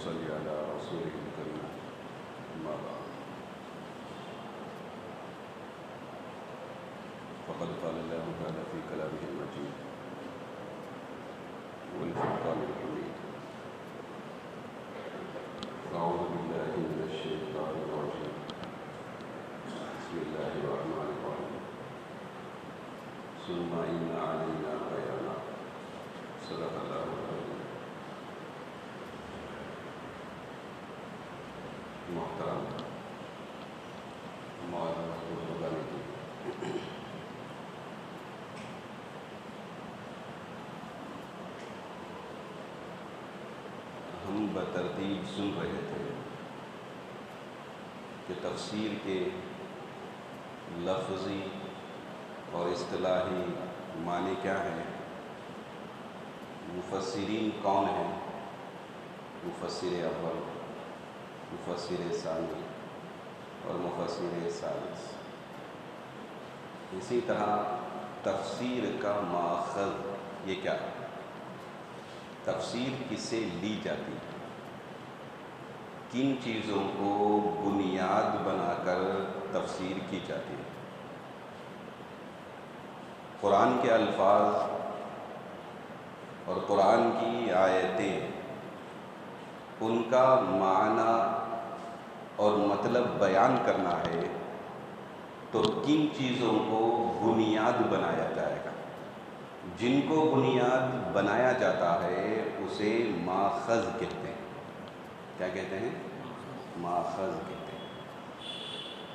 نصلي على رسوله الكريم أما بعد فقد قال الله تعالى في كلامه المجيد والفرقان الحميد أعوذ بالله من الشيطان الرجيم بسم الله الرحمن الرحيم ثم إن علينا بيانا صدق الله العظيم. محترم معزز بزرگان کی ہم بترتیب سن رہے تھے کہ تفسیر کے لفظی اور اصطلاحی معنی کیا ہیں، مفسرین کون ہیں، مفسر اول، مفسر ثانی اور مفسر ثالث. اسی طرح تفسیر کا ماخذ یہ کیا ہے، تفسیر کس سے لی جاتی ہے، کن چیزوں کو بنیاد بنا کر تفسیر کی جاتی ہے. قرآن کے الفاظ اور قرآن کی آیتیں، ان کا معنی اور مطلب بیان کرنا ہے تو کن چیزوں کو بنیاد بنایا جائے گا. جن کو بنیاد بنایا جاتا ہے اسے ماخذ کہتے ہیں. کیا کہتے ہیں؟ ماخذ کہتے ہیں.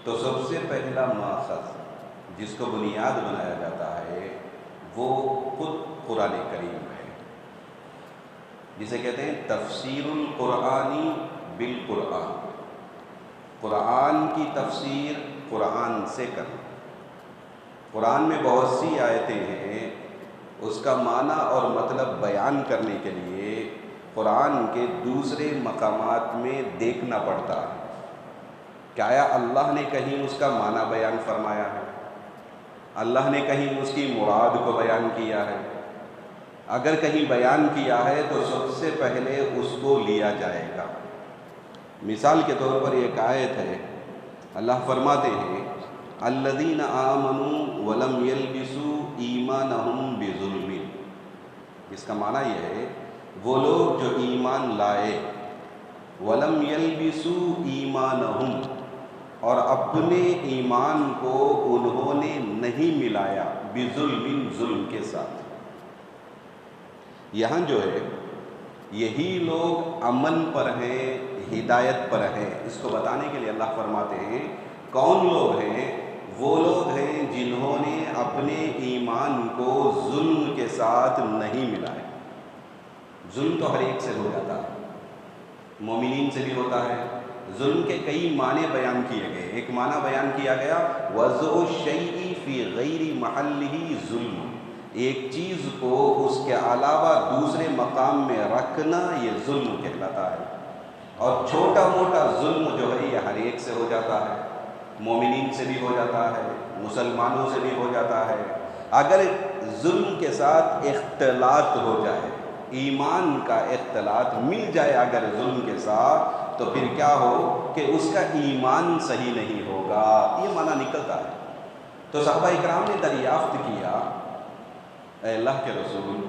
تو سب سے پہلا ماخذ جس کو بنیاد بنایا جاتا ہے وہ خود قرآن کریم ہے، جسے کہتے ہیں تفسیر القرآنی بالقرآن. قرآن کی تفسیر قرآن سے کرنا. قرآن میں بہت سی آیتیں ہیں، اس کا معنی اور مطلب بیان کرنے کے لیے قرآن کے دوسرے مقامات میں دیکھنا پڑتا ہے. کیا اللہ نے کہیں اس کا معنی بیان فرمایا ہے، اللہ نے کہیں اس کی مراد کو بیان کیا ہے؟ اگر کہیں بیان کیا ہے تو سب سے پہلے اس کو لیا جائے گا. مثال کے طور پر ایک آیت ہے، اللہ فرماتے ہیں الذین آمنوا ولم یلبسوا ایمانہم بظلم. اس کا معنی یہ ہے وہ لوگ جو ایمان لائے، ولم یلبسوا ایمانہم، اور اپنے ایمان کو انہوں نے نہیں ملایا، بظلم، ظلم کے ساتھ. یہاں جو ہے یہی لوگ امن پر ہیں، ہدایت پر ہیں. اس کو بتانے کے لیے اللہ فرماتے ہیں کون لوگ ہیں؟ وہ لوگ ہیں جنہوں نے اپنے ایمان کو ظلم کے ساتھ نہیں ملایا. ظلم تو ہر ایک سے ہو جاتا ہے، مومنین سے بھی ہوتا ہے. ظلم کے کئی معنی بیان کیے گئے. ایک معنی بیان کیا گیا وضع الشیء فی غیر محلہ ظلم، ایک چیز کو اس کے علاوہ دوسرے مقام میں رکھنا یہ ظلم کہلاتا ہے. اور چھوٹا موٹا ظلم جو ہے یہ ہر ایک سے ہو جاتا ہے، مومنین سے بھی ہو جاتا ہے، مسلمانوں سے بھی ہو جاتا ہے. اگر ظلم کے ساتھ اختلاط ہو جائے، ایمان کا اختلاط مل جائے اگر ظلم کے ساتھ، تو پھر کیا ہو کہ اس کا ایمان صحیح نہیں ہوگا، یہ معنی نکلتا ہے. تو صحابہ اکرام نے دریافت کیا اے اللہ کے رسول،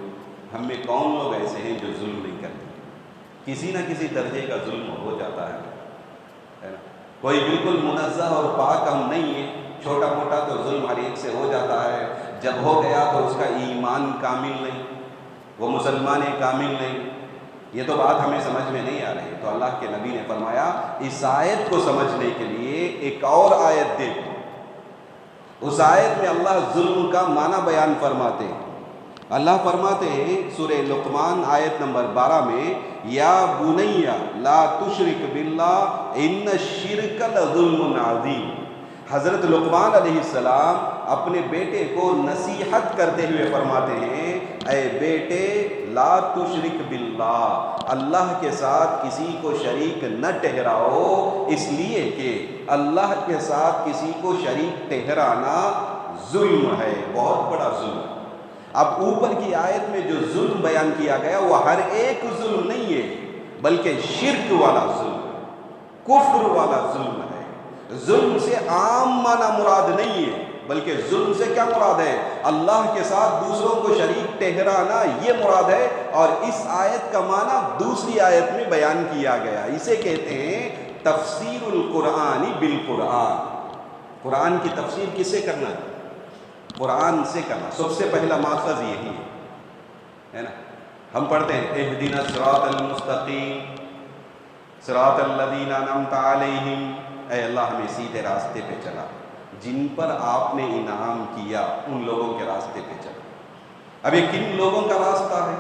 ہم میں کون لوگ ایسے ہیں جو ظلم نہیں کرتے؟ کسی نہ کسی درجے کا ظلم ہو جاتا ہے نا. کوئی بالکل منزہ اور پاک ہم نہیں ہیں، چھوٹا موٹا تو ظلم ہر ایک سے ہو جاتا ہے. جب ہو گیا تو اس کا ایمان کامل نہیں، وہ مسلمان کامل نہیں. یہ تو بات ہمیں سمجھ میں نہیں آ رہی. تو اللہ کے نبی نے فرمایا اس آیت کو سمجھنے کے لیے ایک اور آیت دیکھو. اس آیت میں اللہ ظلم کا معنی بیان فرماتے ہیں. اللہ فرماتے ہیں سورہ لقمان آیت نمبر 12 میں یا بنی لا تشرک باللہ ان الشرک لظلم عظیم. حضرت لقمان علیہ السلام اپنے بیٹے کو نصیحت کرتے ہوئے فرماتے ہیں اے بیٹے لا تشرک باللہ، اللہ کے ساتھ کسی کو شریک نہ ٹھہراؤ، اس لیے کہ اللہ کے ساتھ کسی کو شریک ٹھہرانا ظلم ہے، بہت بڑا ظلم. اب اوپر کی آیت میں جو ظلم بیان کیا گیا وہ ہر ایک ظلم نہیں ہے. بلکہ شرک والا ظلم، کفر والا ظلم ہے۔ ظلم سے عام معنی مراد نہیں ہے، بلکہ ظلم سے کیا مراد ہے؟ اللہ کے ساتھ دوسروں کو شریک ٹھہرانا، یہ مراد ہے۔ اور اس آیت کا معنی دوسری آیت میں بیان کیا گیا، اسے کہتے ہیں تفسیر القرآن بالقرآن۔ قرآن کی تفسیر کس سے کرنا ہے؟ قرآن سے کرنا۔ سب سے پہلا ماخذ یہی ہے نا۔ ہم پڑھتے ہیں اہدنا الصراط المستقیم صراط الذین انعمت علیہم، اے اللہ ہمیں سیدھے راستے پہ چلا، جن پر آپ نے انعام کیا ان لوگوں کے راستے پہ چلا۔ اب یہ کن لوگوں کا راستہ ہے؟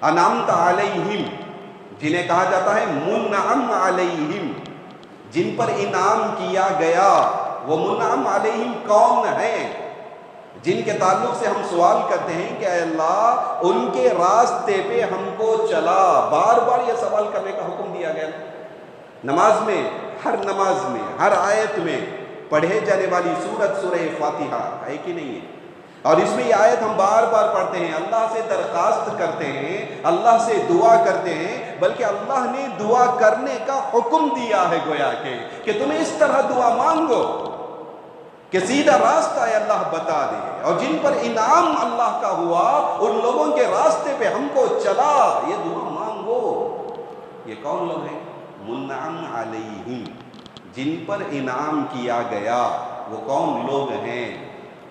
انعمت علیہم، جنہیں کہا جاتا ہے منعم علیہم، جن پر انعام کیا گیا۔ وہ منعم علیہم کون ہیں؟ جن کے تعلق سے ہم سوال کرتے ہیں کہ اے اللہ ان کے راستے پہ ہم کو چلا۔ بار بار یہ سوال کرنے کا حکم دیا گیا نماز میں، ہر نماز میں، ہر آیت میں پڑھے جانے والی سورت سورہ فاتحہ ہے کہ نہیں ہے؟ اور اس میں یہ آیت ہم بار بار پڑھتے ہیں، اللہ سے درخواست کرتے ہیں، اللہ سے دعا کرتے ہیں، بلکہ اللہ نے دعا کرنے کا حکم دیا ہے گویا کہ تمہیں اس طرح دعا مانگو کہ سیدھا راستہ ہے اللہ بتا دے، اور جن پر انعام اللہ کا ہوا ان لوگوں کے راستے پہ ہم کو چلا، یہ دعا مانگو۔ یہ کون لوگ ہیں؟ منعم علیہم، جن پر انعام کیا گیا۔ وہ کون لوگ ہیں؟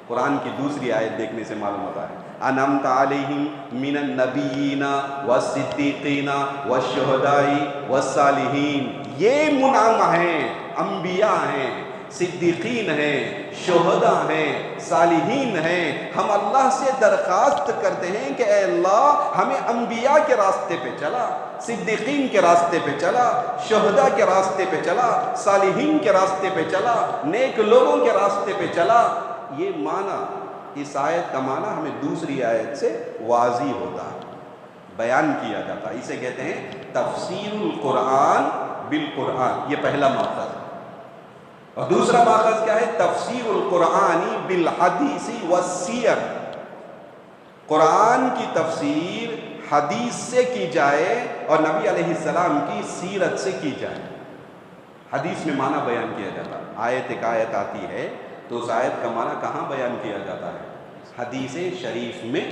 قرآن کی دوسری آیت دیکھنے سے معلوم ہوتا ہے، انعمت علیہم من النبیین والصدیقین والشہداء والصالحین۔ یہ منعم ہیں، انبیاء ہیں، صدیقین ہیں، شہداء ہیں، صالحین ہیں۔ ہم اللہ سے درخواست کرتے ہیں کہ اے اللہ ہمیں انبیاء کے راستے پہ چلا، صدیقین کے راستے پہ چلا، شہداء کے راستے پہ چلا، صالحین کے راستے پہ چلا، نیک لوگوں کے راستے پہ چلا۔ یہ معنی، اس آیت کا معنی ہمیں دوسری آیت سے واضح ہوتا ہے، بیان کیا جاتا ہے۔ اسے کہتے ہیں تفسیر القرآن بالقرآن، یہ پہلا ماخذ ہے۔ اور دوسرا ماخذ کیا ہے؟ تفسیر القرآن بالحدیث والسیر۔ قرآن کی تفسیر حدیث سے کی جائے اور نبی علیہ السلام کی سیرت سے کی جائے۔ حدیث میں معنی بیان کیا جاتا ہے، آیت ایک آیت آتی ہے تو اس آیت کا معنی کہاں بیان کیا جاتا ہے؟ حدیث شریف میں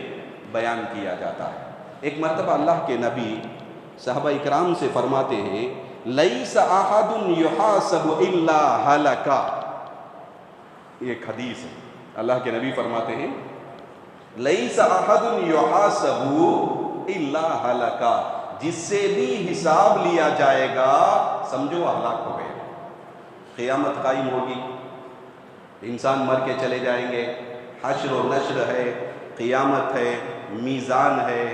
بیان کیا جاتا ہے۔ ایک مرتبہ اللہ کے نبی صحابہ اکرام سے فرماتے ہیں لیس احد یحاسب الا ہلک۔ یہ ایک حدیث ہے، اللہ کے نبی فرماتے ہیں لیس احد یحاسب الا ہلک، جس سے بھی حساب لیا جائے گا سمجھو ہلاک ہو گئے۔ قیامت قائم ہوگی، انسان مر کے چلے جائیں گے، حشر و نشر ہے، قیامت ہے، میزان ہے،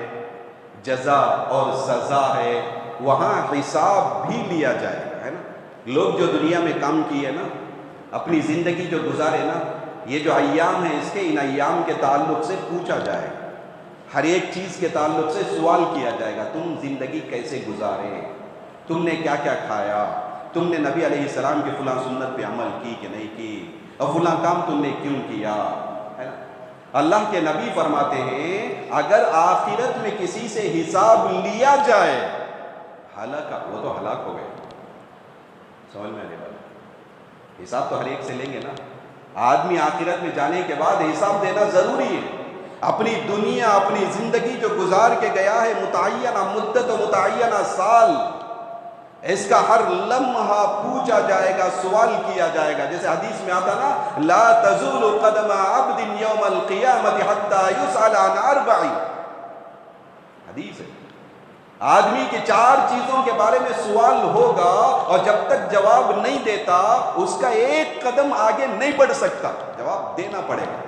جزا اور سزا ہے، وہاں حساب بھی لیا جائے گا، ہے نا۔ لوگ جو دنیا میں کام کیے نا، اپنی زندگی جو گزارے نا، یہ جو ایام ہیں اس کے، ان ایام کے تعلق سے پوچھا جائے گا، ہر ایک چیز کے تعلق سے سوال کیا جائے گا۔ تم زندگی کیسے گزارے، تم نے کیا کیا کھایا، تم نے نبی علیہ السلام کی فلاں سنت پہ عمل کی کہ نہیں کی، اور فلاں کام تم نے کیوں کیا، ہے نا۔ اللہ کے نبی فرماتے ہیں اگر آخرت میں کسی سے حساب لیا جائے ہلاک، وہ تو ہلاک ہو گئے۔ سمجھ میں آنے والا، حساب تو ہر ایک سے لیں گے نا۔ آدمی آخرت میں جانے کے بعد حساب دینا ضروری ہے۔ اپنی دنیا، اپنی زندگی جو گزار کے گیا ہے، متعینہ مدت و متعینہ سال، اس کا ہر لمحہ پوچھا جائے گا، سوال کیا جائے گا۔ جیسے حدیث میں آتا نا لا تزول قدم عبد یوم القیامت حتی یسأل عن اربع، حدیث ہے، آدمی کی 4 چیزوں کے بارے میں سوال ہوگا اور جب تک جواب نہیں دیتا اس کا ایک قدم آگے نہیں بڑھ سکتا، جواب دینا پڑے گا،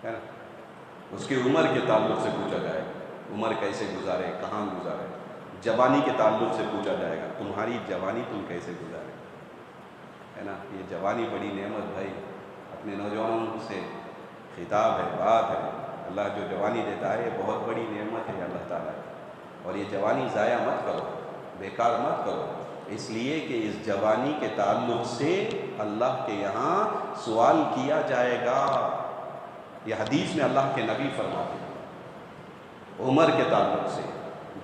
ہے نا۔ اس کی عمر کے تعلق سے پوچھا جائے گا، عمر کیسے گزارے، کہاں گزارے۔ جوانی کے تعلق سے پوچھا جائے گا، تمہاری جوانی تم کیسے گزارے، ہے نا۔ یہ جوانی بڑی نعمت بھائی، اپنے نوجوانوں سے خطاب ہے، بات ہے۔ اللہ جو جوانی دیتا ہے یہ بہت بڑی نعمت ہے اللہ تعالیٰ کی، اور یہ جوانی ضائع مت کرو، بیکار مت کرو، اس لیے کہ اس جوانی کے تعلق سے اللہ کے یہاں سوال کیا جائے گا۔ یہ حدیث میں اللہ کے نبی فرماتے ہیں۔ عمر کے تعلق سے،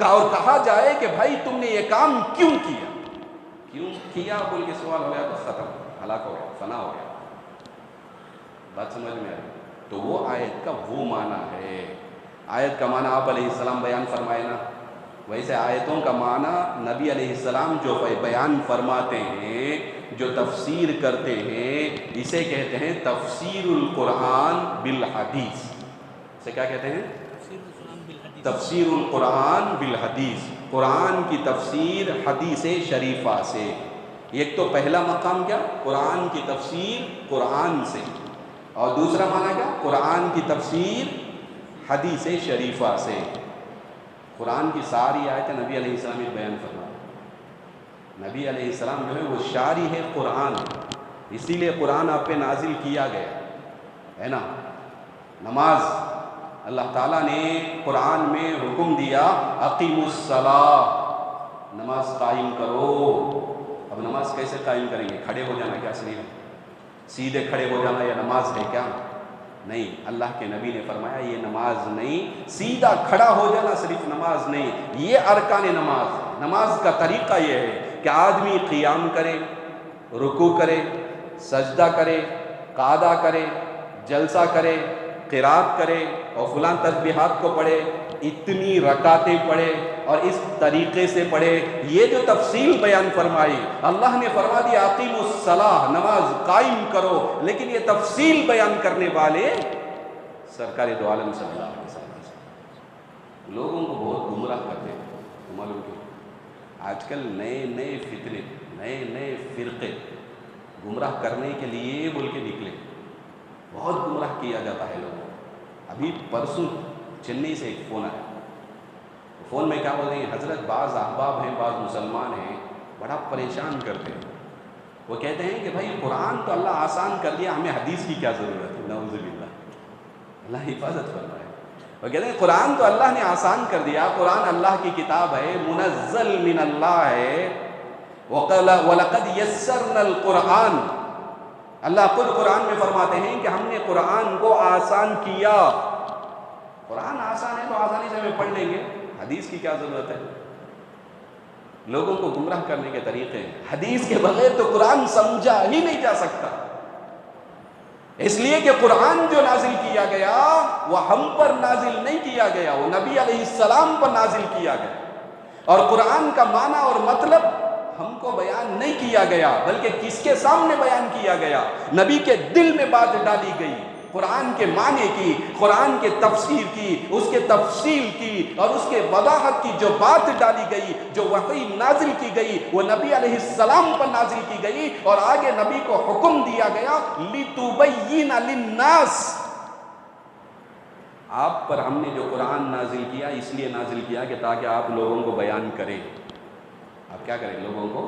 اور کہا جائے کہ بھائی تم نے یہ کام کیوں کیا بول کے سوال ہو گیا تو ختم، ہلاک ہو گیا، فنا ہو گیا۔ بات سمجھ میں آئی؟ تو وہ آیت کا وہ معنی ہے۔ آیت کا معنی آپ علیہ السلام بیان فرمائے نا، ویسے آیتوں کا معنی نبی علیہ السلام جو بیان فرماتے ہیں، جو تفسیر کرتے ہیں، اسے کہتے ہیں تفسیر القرآن بالحدیث۔ اسے کیا کہتے ہیں؟ تفسیر القرآن بالحدیث، قرآن کی تفسیر حدیث شریفہ سے۔ ایک تو پہلا مقام کیا؟ قرآن کی تفسیر قرآن سے، اور دوسرا معنی کیا؟ قرآن کی تفسیر حدیث شریفہ سے۔ قرآن کی ساری آیتیں نبی علیہ السلام بیان فرمائے۔ نبی علیہ السلام جو ہے وہ شاری ہے قرآن، اسی لیے قرآن آپ پہ نازل کیا گیا ہے نا۔ نماز اللہ تعالیٰ نے قرآن میں حکم دیا، اقیموا الصلاۃ، نماز قائم کرو۔ اب نماز کیسے قائم کریں گے؟ کھڑے ہو جانا کیا صحیح ہے؟ سیدھے کھڑے ہو جانا یہ نماز ہے کیا؟ نہیں، اللہ کے نبی نے فرمایا یہ نماز نہیں، سیدھا کھڑا ہو جانا صرف نماز نہیں، یہ ارکان نماز ہے۔ نماز کا طریقہ یہ ہے کہ آدمی قیام کرے، رکوع کرے، سجدہ کرے، قعدہ کرے، جلسہ کرے، قرات کرے، اور فلاں تسبیحات کو پڑھے، اتنی رکعتیں پڑھے، اور اس طریقے سے پڑھے۔ یہ جو تفصیل بیان فرمائی، اللہ نے فرما دیا اقیموا الصلاۃ، نماز قائم کرو، لیکن یہ تفصیل بیان کرنے والے سرکار دو عالم صلی اللہ علیہ وسلم لوگوں کو بہت گمراہ کرتے ہیں۔ معلوم کیوں؟ آج کل نئے فتنے، نئے فرقے گمراہ کرنے کے لیے بول کے نکلے، بہت گمراہ کیا جاتا ہے لوگوں۔ ابھی پرسوں چنئی سے ایک فون آیا، فون میں کیا بولتے ہیں، حضرت بعض احباب ہیں، بعض مسلمان ہیں، بڑا پریشان کرتے ہیں۔ وہ کہتے ہیں کہ بھائی قرآن تو اللہ آسان کر دیا، ہمیں حدیث کی کیا ضرورت ہے؟ نعوذ باللہ، اللہ حفاظت فرمائے۔ وہ کہتے ہیں قرآن تو اللہ نے آسان کر دیا، قرآن اللہ کی کتاب ہے، منزل من اللہ ہے، وَلَقَدْ يَسَّرْنَا الْقُرْآنَ، اللہ خود قرآن میں فرماتے ہیں کہ ہم نے قرآن کو آسان کیا۔ قرآن آسان ہے تو آسانی سے ہمیں پڑھ لیں گے، حدیث کی کیا ضرورت ہے؟ لوگوں کو گمراہ کرنے کے طریقے ہیں۔ حدیث کے بغیر تو قرآن سمجھا ہی نہیں جا سکتا، اس لیے کہ قرآن جو نازل کیا گیا وہ ہم پر نازل نہیں کیا گیا، وہ نبی علیہ السلام پر نازل کیا گیا، اور قرآن کا معنی اور مطلب ہم کو بیان نہیں کیا گیا، بلکہ کس کے سامنے بیان کیا گیا؟ نبی کے دل میں بات ڈالی گئی، قرآن کے معنی کی، قرآن کے تفسیر کی، اس کے تفصیل کی، اور اس کے وضاحت کی جو بات ڈالی گئی، جو وحی نازل کی گئی، وہ نبی علیہ السلام پر نازل کی گئی، اور آگے نبی کو حکم دیا گیا لِتُبَيِّنَ لِلنَّاسِ، آپ پر ہم نے جو قرآن نازل کیا اس لیے نازل کیا کہ تاکہ آپ لوگوں کو بیان کریں۔ آپ کیا کریں؟ لوگوں کو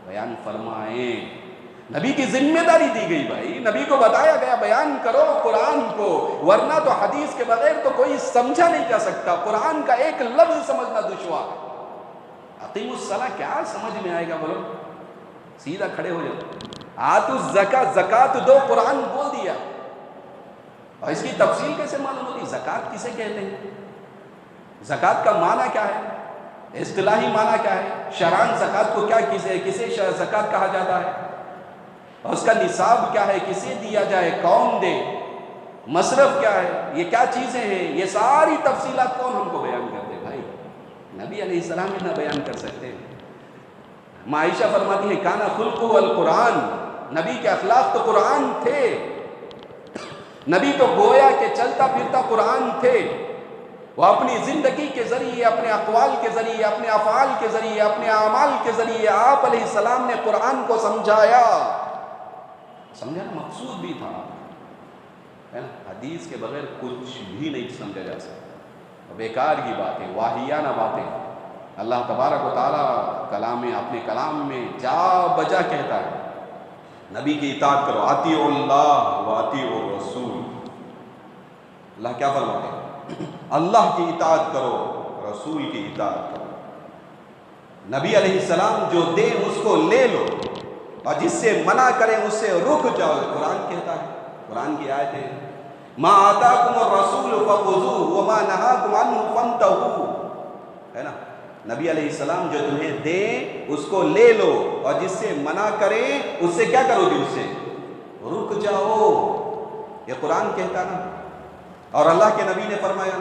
بیان فرمائیں۔ نبی کی ذمہ داری دی گئی، بھائی نبی کو بتایا گیا بیان کرو قرآن کو، ورنہ تو حدیث کے بغیر تو کوئی سمجھا نہیں جا سکتا، قرآن کا ایک لفظ سمجھنا دشوار ہے۔ اقیموا الصلاۃ کیا سمجھ میں آئے گا؟ بولو، سیدھا کھڑے ہو جاؤ۔ آتوا الزکاۃ، زکات دو، قرآن بول دیا، اور اس کی تفصیل کیسے معلوم ہوتی؟ زکات کسے کہتے ہیں؟ زکات کا معنی کیا ہے؟ اصطلاحی معنی کیا ہے؟ شرعاً زکات کو کیا کسے زکات کہا جاتا ہے؟ اور اس کا نصاب کیا ہے؟ کسے دیا جائے؟ کون دے؟ مصرف کیا ہے؟ یہ کیا چیزیں ہیں؟ یہ ساری تفصیلات کون ہم کو بیان کرتے؟ بھائی نبی علیہ السلام ہی نہ بیان کر سکتے؟ عائشہ فرماتی ہے کانا خلقہ القرآن، نبی کے اخلاق تو قرآن تھے، نبی تو گویا کہ چلتا پھرتا قرآن تھے، وہ اپنی زندگی کے ذریعے، اپنے اقوال کے ذریعے، اپنے افعال کے ذریعے، اپنے اعمال کے ذریعے آپ علیہ السلام نے قرآن کو سمجھایا۔ سمجھانا مقصود بھی تھا، حدیث کے بغیر کچھ بھی نہیں سمجھا جا سکتا، بیکار کی باتیں، واہیانہ باتیں اللہ تبارک و تعالیٰ اپنے کلام میں جا بجا کہتا ہے نبی کی اطاعت کرو، اطیعوا اللہ و اطیعوا الرسول۔ اللہ کیا فرماتے ہیں؟ اللہ کی اطاعت کرو، رسول کی اطاعت کرو، نبی علیہ السلام جو دے اس کو لے لو، اور جس سے منع کریں اس سے رک جاؤ۔ قرآن کہتا ہے، قرآن کی آیت ہے ما آتاکم الرسول فخذوہ وما نہاکم عنہ فانتہوا، ہے نا. نبی علیہ السلام جو تمہیں دیں اس کو لے لو، اور جس سے منع کریں اس سے کیا کرو گے؟ اس سے رک جاؤ. یہ قرآن کہتا نا. اور اللہ کے نبی نے فرمایا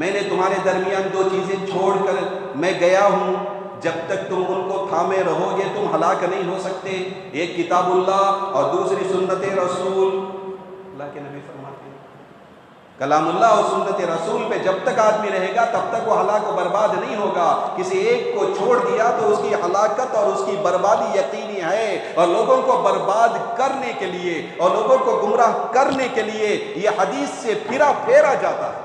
میں نے تمہارے درمیان دو چیزیں چھوڑ کر میں گیا ہوں، جب تک تم ان کو تھامے رہو گے تم ہلاک نہیں ہو سکتے. ایک کتاب اللہ اور دوسری سنت رسول. اللہ کے نبی فرماتے ہیں کلام اللہ اور سنت رسول پہ جب تک آدمی رہے گا تب تک وہ ہلاک و برباد نہیں ہوگا. کسی ایک کو چھوڑ دیا تو اس کی ہلاکت اور اس کی بربادی یقینی ہے. اور لوگوں کو برباد کرنے کے لیے اور لوگوں کو گمراہ کرنے کے لیے یہ حدیث سے پھرا پھیرا جاتا ہے.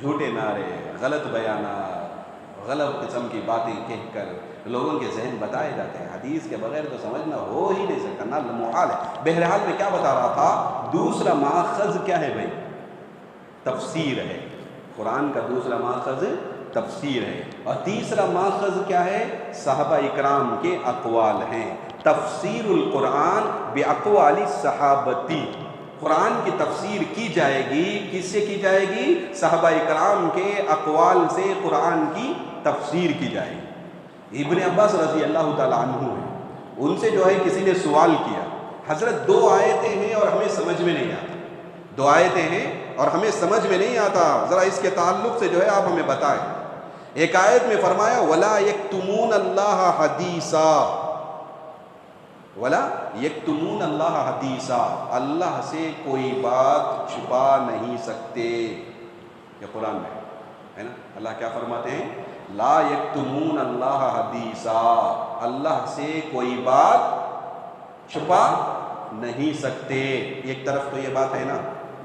جھوٹے نعرے، غلط بیانات، غلط قسم کی باتیں کہہ کر لوگوں کے ذہن بتائے جاتے ہیں. حدیث کے بغیر تو سمجھنا ہو ہی نہیں سکتا، نہ محال ہے. بہرحال میں کیا بتا رہا تھا، دوسرا ماخذ کیا ہے بھائی؟ تفسیر ہے. قرآن کا دوسرا ماخذ تفسیر ہے. اور تیسرا ماخذ کیا ہے؟ صحابہ اکرام کے اقوال ہیں. تفسیر القرآن باقوال الصحابتی. قرآن کی تفسیر کی جائے گی، کس سے کی جائے گی؟ صحابہ اکرام کے اقوال سے قرآن کی تفسیر کی جائے گی. ابن عباس رضی اللہ تعالیٰ عنہ ہیں، ان سے جو ہے کسی نے سوال کیا، حضرت دو آیتیں ہیں اور ہمیں سمجھ میں نہیں آتا. دو آیتیں ہیں اور ہمیں سمجھ میں نہیں آتا، ذرا اس کے تعلق سے جو ہے آپ ہمیں بتائیں. ایک آیت میں فرمایا وَلَا يَكْتُمُونَ اللَّهَ حَدِيثًا، وَلَا يَكْتُمُونَ اللَّهَ حَدِيثًا، اللہ سے کوئی بات چھپا نہیں سکتے. یہ قرآن میں ہے نا. اللہ کیا فرماتے ہیں؟ لا یکتمون اللہ حدیثا، اللہ سے کوئی بات چھپا نہیں سکتے. ایک طرف تو یہ بات ہے نا،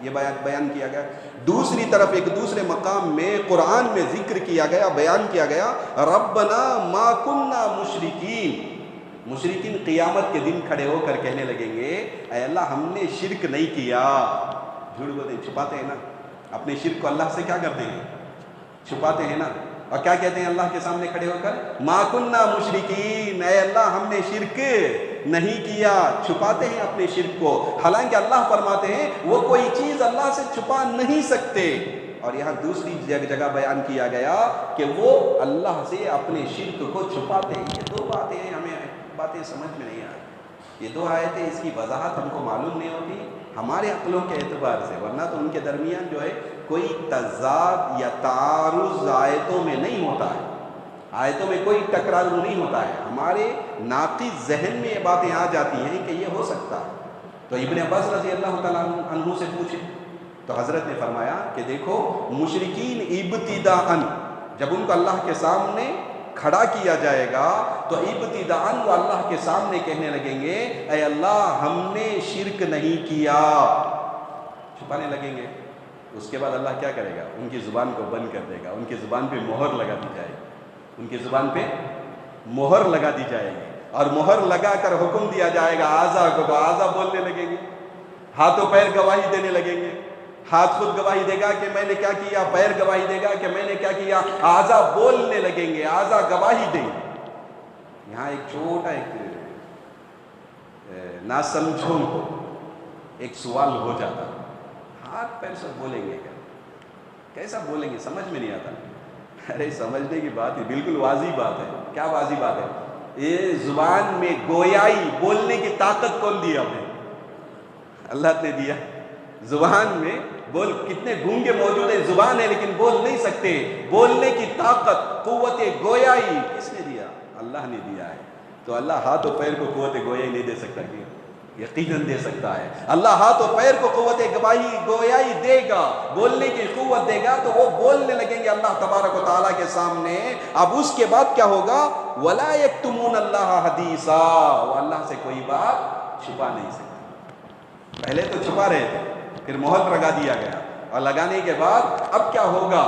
یہ بیان کیا گیا. دوسری طرف ایک دوسرے مقام میں قرآن میں ذکر کیا گیا، بیان کیا گیا ربنا ما کننا مشرکین. مشرکین قیامت کے دن کھڑے ہو کر کہنے لگیں گے اے اللہ ہم نے شرک نہیں کیا. جھوٹ بولتے ہیں، چھپاتے ہیں نا اپنے شرک کو. اللہ سے کیا کرتے ہیں؟ چھپاتے ہیں نا. اور کیا کہتے ہیں اللہ کے سامنے کھڑے ہو کر؟ ما کننا مشرکین، اے اللہ ہم نے شرک نہیں کیا. چھپاتے ہیں اپنے شرک کو، حالانکہ اللہ فرماتے ہیں وہ کوئی چیز اللہ سے چھپا نہیں سکتے. اور یہاں دوسری جگہ بیان کیا گیا کہ وہ اللہ سے اپنے شرک کو چھپاتے ہیں. یہ دو باتیں ہیں، ہمیں باتیں سمجھ میں نہیں آئی. یہ دو آیتیں، اس کی وضاحت ہم کو معلوم نہیں ہوتی ہمارے عقلوں کے اعتبار سے، ورنہ تو ان کے درمیان جو ہے کوئی تضاد یا تعارض آیتوں میں نہیں ہوتا ہے. آیتوں میں کوئی ٹکرار نہیں ہوتا ہے. ہمارے ناقص ذہن میں یہ باتیں آ جاتی ہیں کہ یہ ہو سکتا ہے. تو ابن عباس رضی اللہ تعالیٰ عنہ سے پوچھے تو حضرت نے فرمایا کہ دیکھو مشرکین ابتداءً جب ان کو اللہ کے سامنے کھڑا کیا جائے گا تو ابتداءً وہ اللہ کے سامنے کہنے لگیں گے اے اللہ ہم نے شرک نہیں کیا. چھپانے لگیں گے. اس کے بعد اللہ کیا کرے گا؟ ان کی زبان کو بند کر دے گا. ان کی زبان پہ مہر لگا دی جائے گی. ان کی زبان پہ مہر لگا دی جائے گی اور مہر لگا کر حکم دیا جائے گا آزا کو، تو آزا بولنے لگیں گے. ہاتھوں پیر گواہی دینے لگیں گے. ہاتھ خود گواہی دے گا کہ میں نے کیا کیا، پیر گواہی دے گا کہ میں نے کیا کیا، آزا بولنے لگیں گے، آزا گواہی دیں گے. یہاں ایک چھوٹا ایک ناسمجھوں کو ایک سوال ہو جاتا، ہاتھ پیر سب بولیں گے کیا؟ کیسا بولیں گے؟ سمجھ میں نہیں آتا. ارے سمجھنے کی بات ہے، بالکل واضح بات ہے. کیا واضح بات ہے؟ یہ زبان میں گویائی، بولنے کی طاقت کون دی ہمیں؟ اللہ نے دیا. زبان میں بول، کتنے گونگے موجود ہیں، زبان ہے لیکن بول نہیں سکتے. بولنے کی طاقت، قوت گویائی کس نے دیا؟ اللہ نے دیا ہے. تو اللہ ہاتھ و پیر کو قوت گویائی نہیں دے سکتا کیا؟ یقیناً دے سکتا ہے. اللہ ہاتھ و پیر کو قوت گویائی دے گا، بولنے کی قوت دے گا تو وہ بولنے لگیں گے اللہ تبارک و تعالیٰ کے سامنے. اب اس کے بعد کیا ہوگا؟ وَلَا يَكْتُمُونَ اللَّهَ حَدِيثًا، وہ اللہ سے کوئی بات چھپا نہیں سکتے. پہلے تو چھپا رہے تھے، پھر مہر لگا دیا گیا، اور لگانے کے بعد اب کیا ہوگا؟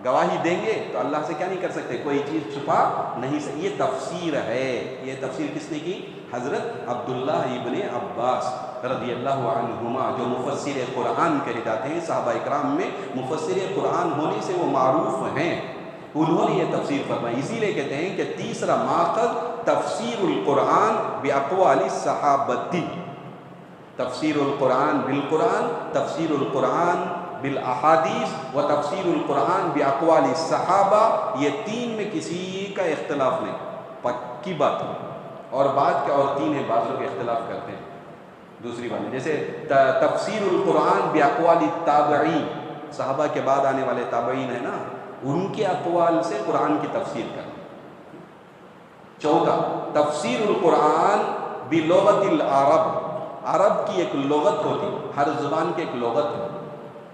گواہی دیں گے تو اللہ سے کیا نہیں کر سکتے؟ کوئی چیز چھپا نہیں سکتے. یہ تفسیر ہے. یہ تفسیر کس نے کی؟ حضرت عبداللہ ابن عباس رضی اللہ عنہما، جو مفسر قرآن کہے جاتے ہیں. صحابہ اکرام میں مفسر قرآن ہونے سے وہ معروف ہیں. انہوں نے یہ تفسیر فرمائی. اسی لیے کہتے ہیں کہ تیسرا ماخذ تفسیر القرآن باقوال الصحابتی. تفسیر القرآن بالقرآن، تفسیر القرآن بالاحادیث و تفسیر القرآن باقوال الصحابہ، یہ تین میں کسی کا اختلاف نہیں، پکی بات ہے۔ اور بات کیا، اور تین ہے بعض لوگ اختلاف کرتے ہیں دوسری بات ہے، جیسے تفسیر القرآن باقوال التابعین، صحابہ کے بعد آنے والے تابعین ہیں نا، ان کے اقوال سے قرآن کی تفسیر کرنا۔ چوتھا، تفسیر القرآن بلغت العرب، عرب کی ایک لغت ہوتی، ہر زبان کی ایک لغت ہے،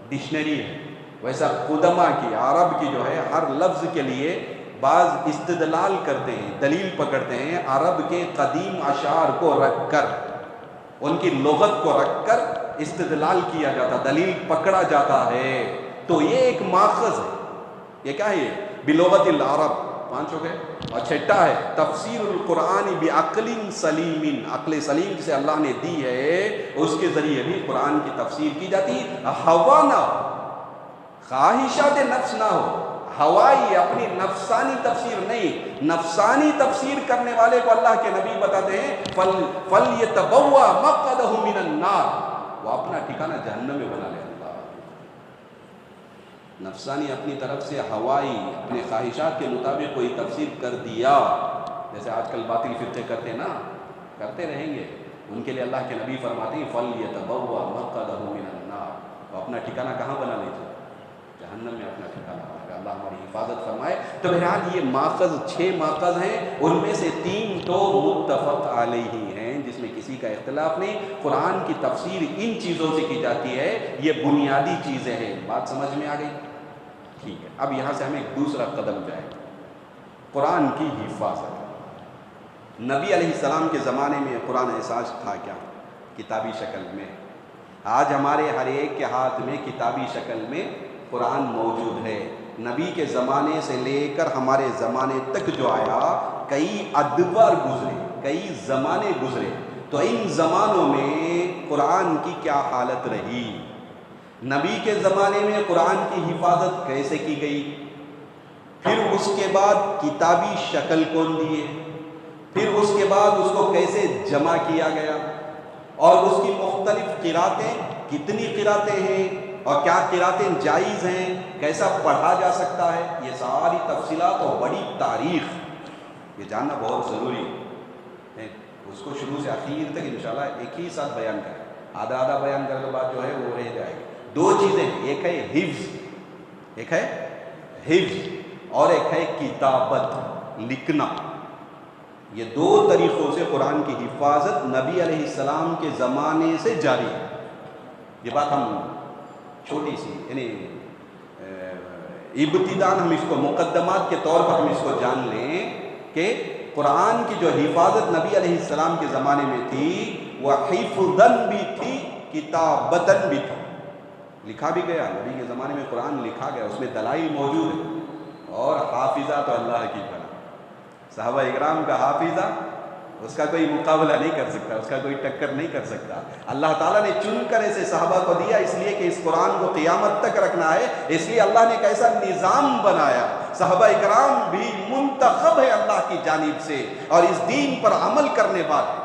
ڈکشنری ہے، ویسا قدما کی عرب کی جو ہے ہر لفظ کے لیے بعض استدلال کرتے ہیں، دلیل پکڑتے ہیں، عرب کے قدیم اشعار کو رکھ کر، ان کی لغت کو رکھ کر استدلال کیا جاتا، دلیل پکڑا جاتا ہے۔ تو یہ ایک ماخذ ہے، یہ کیا ہے، یہ بلغت العرب، پانچ ہو گئے۔ اور چھٹا ہے تفسیر القرآن بعقل سلیم، عقل سلیم جسے اللہ نے دی ہے اس کے ذریعے بھی قرآن کی تفسیر کی جاتی، ہوا نہ ہو، خواہشات نفس نہ ہو، ہوائی اپنی نفسانی تفسیر نہیں، نفسانی تفسیر کرنے والے کو اللہ کے نبی بتاتے ہیں فَلْيَتَبَوَّأْ مَقْعَدَهُ مِنَ النَّارِ، وہ اپنا ٹھکانہ جہنم میں بنا لے۔ نفسانی اپنی طرف سے ہوائی اپنے خواہشات کے مطابق کوئی تفسیر کر دیا، جیسے آج کل باطل فرقے کرتے نا، کرتے رہیں گے، ان کے لیے اللہ کے نبی فرماتے ہیں فَلْيَتَبَوَّأْ مَقْعَدَهُ مِنَ النَّارِ، وہ اپنا ٹھکانہ کہاں بنا لیجیے، جہنم میں اپنا ٹھکانہ بنا لے، اللہ ہماری حفاظت فرمائے۔ تو بہرحال یہ ماخذ 6 ماخذ ہیں، ان میں سے 3 تو متفق علیہ ہیں جس میں کسی کا اختلاف نہیں، قرآن کی تفسیر ان چیزوں سے کی جاتی ہے، یہ بنیادی چیزیں ہیں۔ بات سمجھ میں آ گئی؟ ٹھیک ہے، اب یہاں سے ہمیں ایک دوسرا قدم جائے، قرآن کی حفاظت۔ نبی علیہ السلام کے زمانے میں قرآن احساس تھا کیا؟ کتابی شکل میں۔ آج ہمارے ہر ایک کے ہاتھ میں کتابی شکل میں قرآن موجود ہے۔ نبی کے زمانے سے لے کر ہمارے زمانے تک جو آیا، کئی ادوار گزرے، کئی زمانے گزرے، تو ان زمانوں میں قرآن کی کیا حالت رہی؟ نبی کے زمانے میں قرآن کی حفاظت کیسے کی گئی؟ پھر اس کے بعد کتابی شکل کون دیے؟ پھر اس کے بعد اس کو کیسے جمع کیا گیا؟ اور اس کی مختلف قراتیں، کتنی قراتیں ہیں اور کیا قراتیں جائز ہیں، کیسا پڑھا جا سکتا ہے، یہ ساری تفصیلات اور بڑی تاریخ یہ جاننا بہت ضروری ہے۔ اس کو شروع سے آخر تک انشاءاللہ ایک ہی ساتھ بیان کریں، آدھا آدھا بیان کرنے کے بعد جو ہے وہ رہ جائے گی۔ 2 چیزیں ہیں، ایک ہے حفظ، ایک ہے حفظ اور ایک ہے کتابت، لکھنا۔ یہ 2 طریقوں سے قرآن کی حفاظت نبی علیہ السلام کے زمانے سے جاری ہے۔ یہ بات ہم چھوٹی سی یعنی ابتداءً ہم اس کو مقدمات کے طور پر ہم اس کو جان لیں کہ قرآن کی جو حفاظت نبی علیہ السلام کے زمانے میں تھی، وہ حفظاً بھی تھی، کتابتاً بھی تھی، لکھا بھی گیا، نبی کے زمانے میں قرآن لکھا گیا، اس میں دلائل موجود ہیں، اور حافظہ تو اللہ کی بنا، صحابہ اکرام کا حافظہ اس کا کوئی مقابلہ نہیں کر سکتا، اس کا کوئی ٹکر نہیں کر سکتا۔ اللہ تعالیٰ نے چن کر ایسے صحابہ کو دیا، اس لیے کہ اس قرآن کو قیامت تک رکھنا ہے، اس لیے اللہ نے ایک ایسا نظام بنایا، صحابہ اکرام بھی منتخب ہے اللہ کی جانب سے، اور اس دین پر عمل کرنے والے،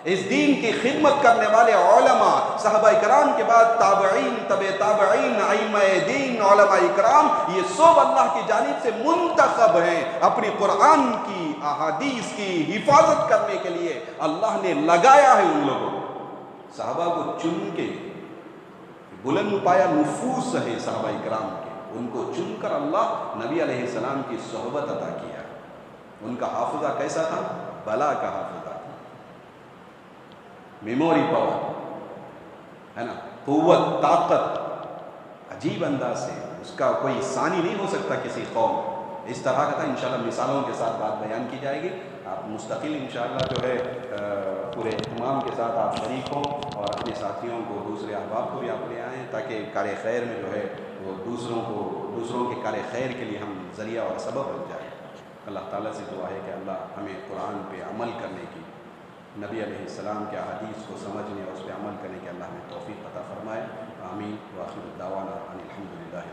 اس دین کی خدمت کرنے والے علماء، صحابہ اکرام کے بعد تابعین، تبع تابعین، ائمہ دین، علماء اکرام، یہ سب اللہ کی جانب سے منتخب ہیں، اپنی قرآن کی احادیث کی حفاظت کرنے کے لیے اللہ نے لگایا ہے ان لوگوں کو، صحابہ کو چن کے، بلند پایا نفوس ہے صحابہ اکرام کے، ان کو چن کر اللہ نبی علیہ السلام کی صحبت عطا کیا۔ ان کا حافظہ کیسا تھا؟ بلا کا حافظہ، میموری پاور ہے نا، قوت، طاقت، عجیب انداز سے، اس کا کوئی ثانی نہیں ہو سکتا کسی قوم، اس طرح کا تھا۔ انشاءاللہ مثالوں کے ساتھ بات بیان کی جائے گی، آپ مستقل انشاءاللہ جو ہے پورے اہتمام کے ساتھ آپ شریک ہوں، اور اپنے ساتھیوں کو، دوسرے احباب کو بھی آپ لے آئیں، تاکہ کار خیر میں جو ہے وہ دوسروں کے کار خیر کے لیے ہم ذریعہ اور سبب بن جائیں۔ اللہ تعالیٰ سے دعا ہے کہ اللہ ہمیں قرآن پہ عمل کرنے کی، نبی علیہ السلام کے احادیث کو سمجھنے اور اس پہ عمل کرنے کے اللہ ہمیں توفیق عطا فرمائے۔ آمین۔ وآخر دعوانا ان الحمد للہ۔